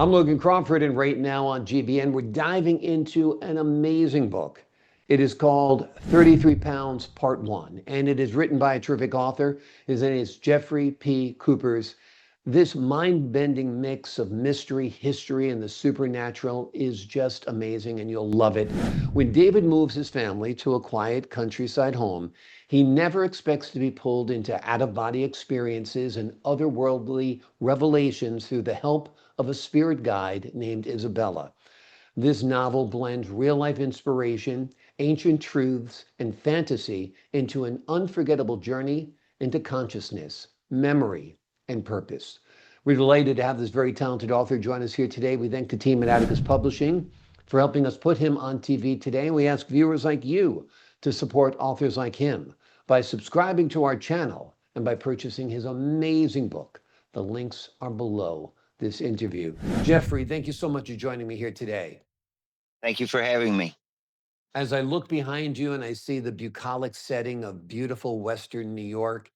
I'm Logan Crawford, and right now on GBN, we're diving into an amazing book. It is called 33 Pounds Part 1, and it is written by a terrific author. His name is Jeffrey P. Kueppers. This mind bending mix of mystery, history, and the supernatural is just amazing, and you'll love it. When David moves his family to a quiet countryside home, he never expects to be pulled into out of body experiences and otherworldly revelations through the help of a spirit guide named Isabella. This novel blends real life inspiration, ancient truths, and fantasy into an unforgettable journey into consciousness, memory, and purpose. We're delighted to have this very talented author join us here today. We thank the team at Atticus Publishing for helping us put him on TV today. And we ask viewers like you to support authors like him by subscribing to our channel and by purchasing his amazing book. The links are below this interview. Jeffrey, thank you so much for joining me here today. Thank you for having me. As I look behind you and I see the bucolic setting of beautiful Western New York,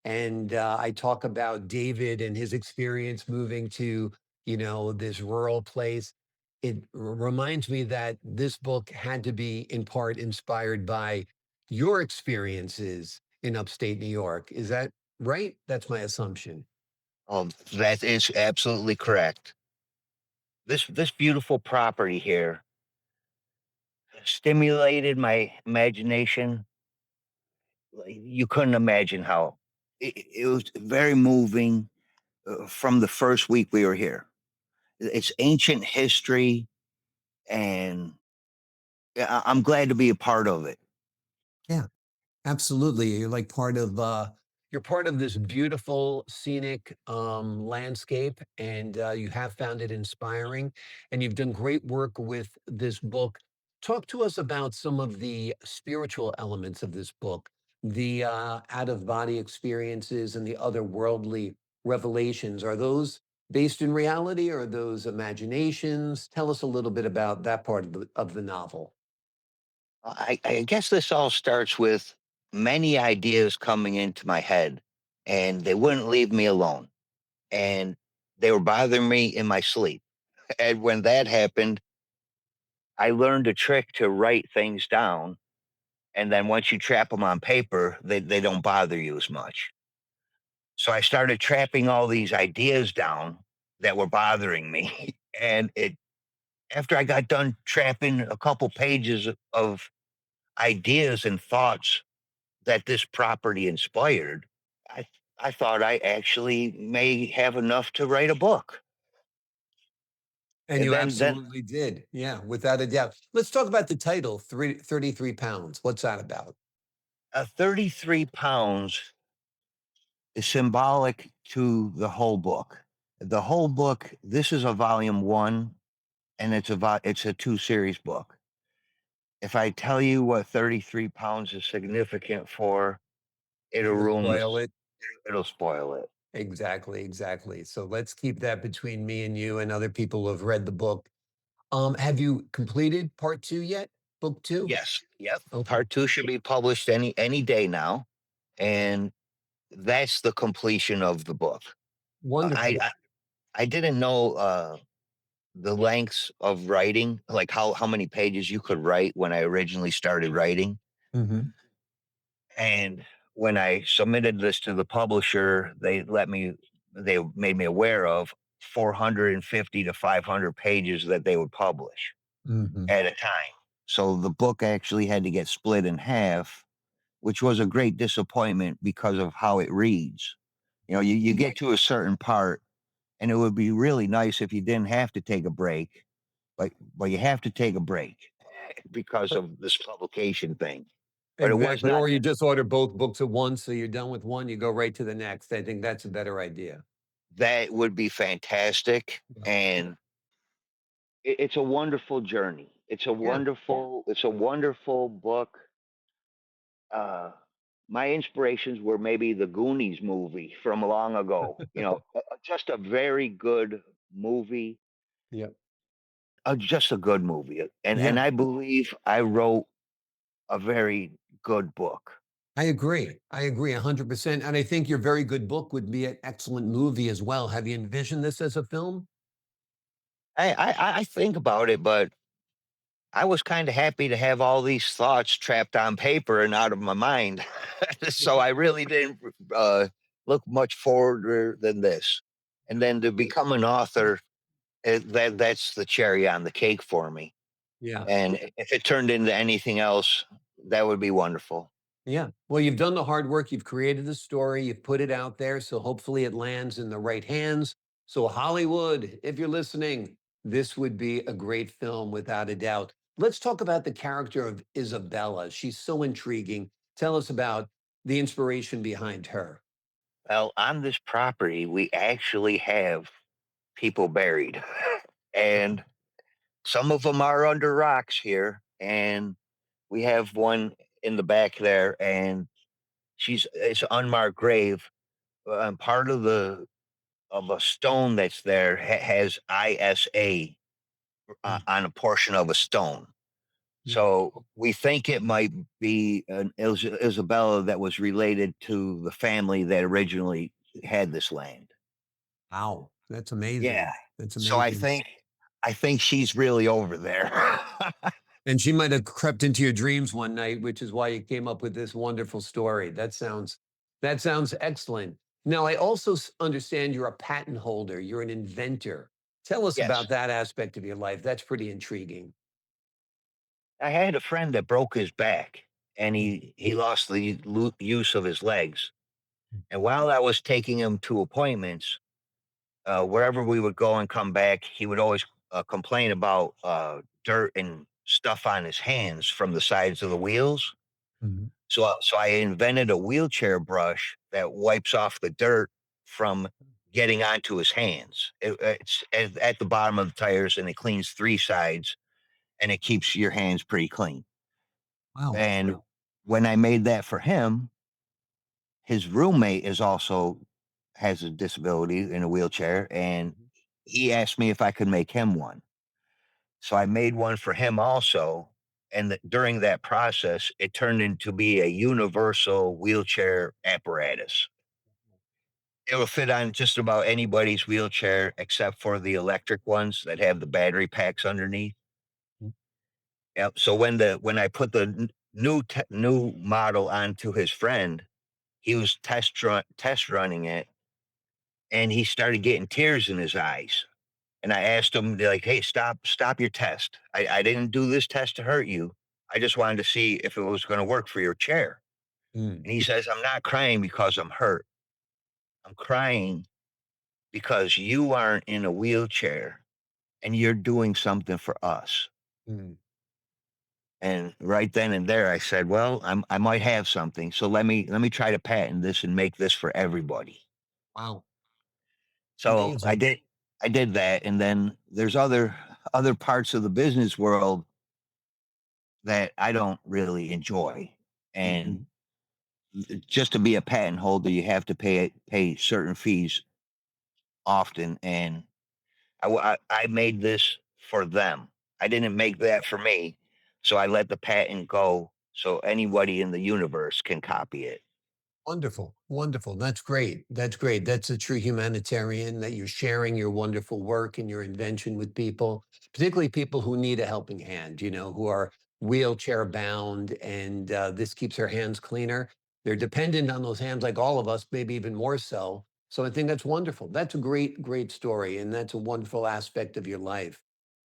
and I talk about David and his experience moving to, this rural place, it reminds me that this book had to be in part inspired by your experiences in upstate New York. Is that right? That's my assumption. That is absolutely correct. This beautiful property here stimulated my imagination. Like, you couldn't imagine how it was very moving from the first week we were here. It's ancient history, and I'm glad to be a part of it. Yeah. Absolutely. You're part of this beautiful scenic landscape, and you have found it inspiring, and you've done great work with this book. Talk to us about some of the spiritual elements of this book, the out of body experiences and the otherworldly revelations. Are those based in reality or are those imaginations? Tell us a little bit about that part of the novel. I guess this all starts with many ideas coming into my head, and they wouldn't leave me alone. And they were bothering me in my sleep. And when that happened, I learned a trick to write things down. And then once you trap them on paper, they don't bother you as much. So I started trapping all these ideas down that were bothering me. And after I got done trapping a couple pages of ideas and thoughts that this property inspired, I, I thought I actually may have enough to write a book. And And you then absolutely did. Yeah, without a doubt. Let's talk about the title, 33 pounds. What's that about? 33 pounds is symbolic to the whole book. The whole book, this is a volume one, and it's a two series book. If I tell you what 33 pounds is significant for, it'll You'll ruin spoil this. it. It'll spoil it. Exactly, exactly. So let's keep that between me and you and other people who have read the book. Have you completed part two yet? Book two? Yes. Yep. Okay. Part two should be published any day now, and that's the completion of the book. I Wonderful. I, I didn't know the lengths of writing, like how many pages you could write when I originally started writing. Hmm. And when I submitted this to the publisher, they made me aware of 450 to 500 pages that they would publish Hmm. at a time. So the book actually had to get split in half, which was a great disappointment because of how it reads. You get to a certain part, and it would be really nice if you didn't have to take a break, but you have to take a break because of this publication thing. But it was Exactly. not. Or you just order both books at once, so you're done with one, you go right to the next. I think that's a better idea. That would be fantastic, Yeah. and it's a wonderful journey. Yeah. It's a wonderful book. Uh, my inspirations were maybe the Goonies movie from long ago. Just a very good movie, Yeah. just a good movie, and Yeah. I believe I wrote a very good book. I agree. I agree 100%. And I think your very good book would be an excellent movie as well. Have you envisioned this as a film? I think about it, but I was kind of happy to have all these thoughts trapped on paper and out of my mind. So I really didn't look much forward than this. And then to become an author, that's the cherry on the cake for me. Yeah. And if it turned into anything else, that would be wonderful. Yeah. Well, you've done the hard work. You've created the story. You've put it out there. So hopefully it lands in the right hands. So, Hollywood, if you're listening, this would be a great film without a doubt. Let's talk about the character of Isabella. She's so intriguing. Tell us about the inspiration behind her. Well, on this property, we actually have people buried, and some of them are under rocks here. And we have one in the back there, and it's an unmarked grave. Part of the of a stone that's there has ISA Mm, on a portion of a stone. mm. So we think it might be an Isabella that was related to the family that originally had this land. Wow. That's Yeah. amazing. That's So I amazing. think I think she's really over there. And she might have crept into your dreams one night, which is why you came up with this wonderful story. That sounds excellent. Now, I also understand you're a patent holder, you're an inventor. Tell us Yes. about that aspect of your life. That's pretty intriguing. I had a friend that broke his back and Mm, he lost the use of his legs. mm, And while I was taking him to appointments, wherever we would go and come back, he would always complain about dirt and stuff on his hands from the sides of the wheels. mhm. So I invented a wheelchair brush that wipes off the dirt from getting onto his hands. It's at the bottom of the tires, and it cleans three sides, and it keeps your hands pretty clean. Wow. And when I made that for him, his roommate is also has a disability in a wheelchair, and he asked me if I could make him one. So I made one for him also. And during that process, it turned into be a universal wheelchair apparatus. It will fit on just about anybody's wheelchair except for the electric ones that have the battery packs underneath. Mhm. Yep. So when I put the new model onto his friend, he was test running it, and he started getting tears in his eyes. And I asked him, like, "Hey, stop your test. I didn't do this test to hurt you. I just wanted to see if it was going to work for your chair." Mm, And he says, "I'm not crying because I'm hurt. I'm crying because you aren't in a wheelchair and you're doing something for us." mm. And right then and there, I said, "Well, I might have something. So let me try to patent this and make this for everybody." Wow. So Amazing. I did that, and then there's other parts of the business world that I don't really enjoy. And Mhm. just to be a patent holder, you have to pay certain fees often. And I made this for them. I didn't make that for me, so I let the patent go so anybody in the universe can copy it. Wonderful. Wonderful. That's great. That's great. That's a true humanitarian that you're sharing your wonderful work and your invention with people, particularly people who need a helping hand, who are wheelchair bound, and this keeps their hands cleaner. They're dependent on those hands like all of us, maybe even more so. So I think that's wonderful. That's a great, great story. And that's a wonderful aspect of your life.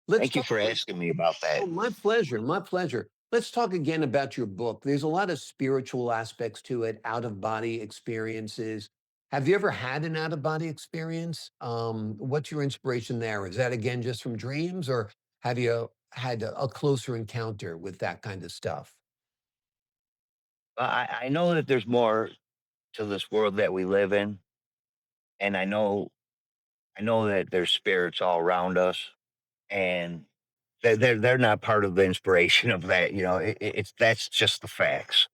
Let's Thank you talk. for asking me about Oh, that. my pleasure. My pleasure. Let's talk again about your book. There's a lot of spiritual aspects to it, out of body experiences. Have you ever had an out of body experience? What's your inspiration there? Is that again just from dreams, or have you had a closer encounter with that kind of stuff? I know that there's more to this world that we live in, and I know that there's spirits all around us, and they're not part of the inspiration of that. It's that's just the facts.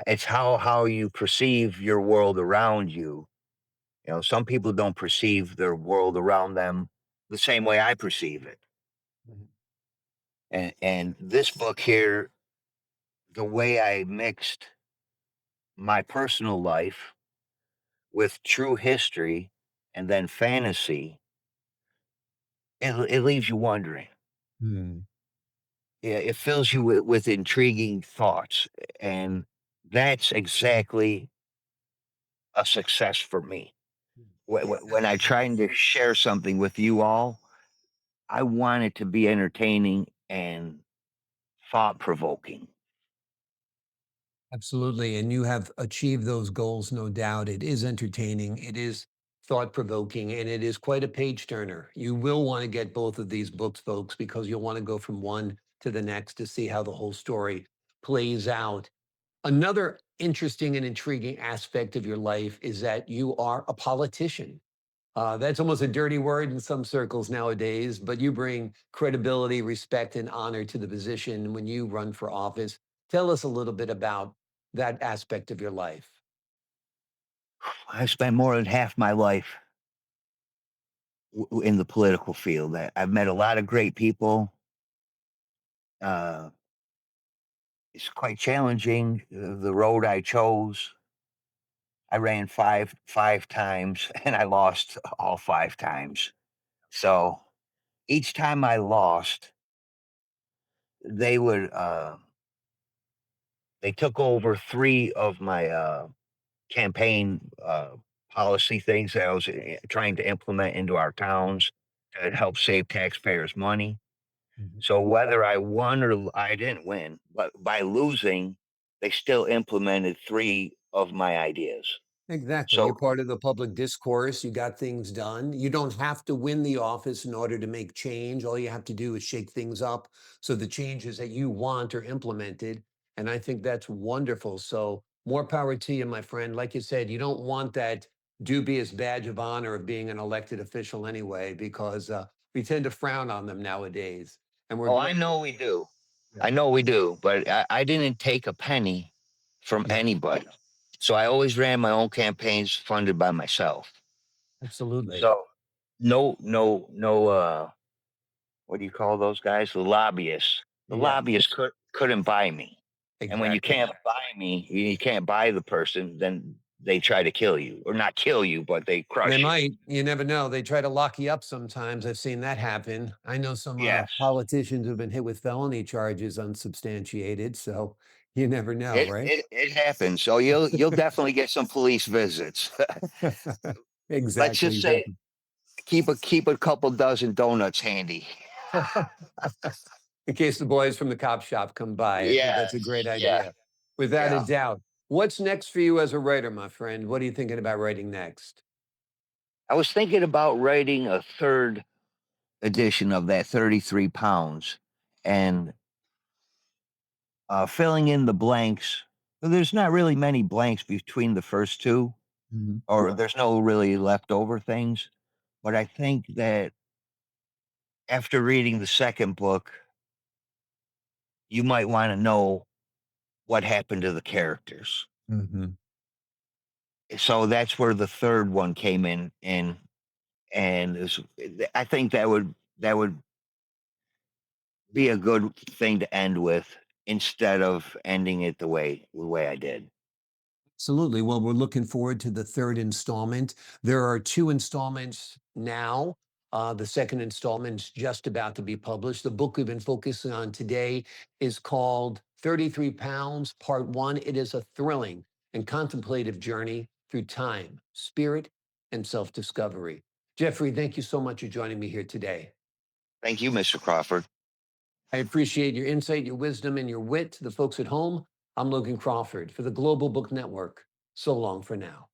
It's how you perceive your world around you. Some people don't perceive their world around them the same way I perceive it. Mhm. And this book here, the way I mixed my personal life with true history and then fantasy, it leaves you wondering. Hmm. Yeah, it fills you with intriguing thoughts, and that's exactly a success for me. Yeah, When I trying to share something with you all, I want it to be entertaining and thought provoking. absolutely. And you have achieved those goals, no doubt. It is entertaining, it is thought provoking, and it is quite a page turner. You will want to get both of these books, folks, because you'll want to go from one to the next to see how the whole story plays out. Another interesting and intriguing aspect of your life is that you are a politician. That's almost a dirty word in some circles nowadays, but you bring credibility, respect, and honor to the position when you run for office. Tell us a little bit about that aspect of your life. I spent more than half my life in the political field. I've met a lot of great people. Uh, it's quite challenging. The road I chose, I ran five times, and I lost all 5 times. So each time I lost, they would they took over 3 of my campaign policy things that I was trying to implement into our towns to help save taxpayers money. Mhm. So whether I won or I didn't win, but by losing, they still implemented 3 of my ideas. Exactly. You're So, part of the public discourse. You got things done. You don't have to win the office in order to make change. All you have to do is shake things up so the changes that you want are implemented. And I think that's wonderful. So, more power to you, my friend. Like you said, you don't want that dubious badge of honor of being an elected official anyway, because we tend to frown on them nowadays. And we're oh, I glad. know we do. Yeah. I know we do, but I didn't take a penny from Yeah, anybody. So I always ran my own campaigns funded by myself. absolutely. So no what do you call those guys? The lobbyists. The Yeah, lobbyists couldn't buy me. And when you exactly. can't buy me, you can't buy the person, then they try to kill you. Or not kill you, but they They crush you. might. You never know. They try to lock you up sometimes. I've seen that happen. I know some Yes. politicians who've been hit with felony charges unsubstantiated. So you never know, right? It happens. So you'll definitely get some police visits. Let's Exactly. just say Exactly. keep a couple dozen donuts handy. In case the boys from the cop shop come by, I think that's a great Yes. Yeah. idea. Without a Yeah. doubt. What's next for you as a writer, my friend? What are you thinking about writing next? I was thinking about writing a third edition of that 33 pounds and filling in the blanks. Well, there's not really many blanks between the first 2, Mhm. or there's no really leftover things. But I think that after reading the second book, you might want to know what happened to the characters. Mhm. So that's where the third one came in, and I think that would be a good thing to end with instead of ending it the way I did. Absolutely. Well, we're looking forward to the third installment. There are 2 installments now. The second installment's just about to be published. The book we've been focusing on today is called 33 Pounds, Part One. It is a thrilling and contemplative journey through time, spirit, and self discovery. Jeffrey, thank you so much for joining me here today. Thank you, Mr. Crawford. I appreciate your insight, your wisdom, and your wit. To the folks at home, I'm Logan Crawford for the Global Book Network. So long for now.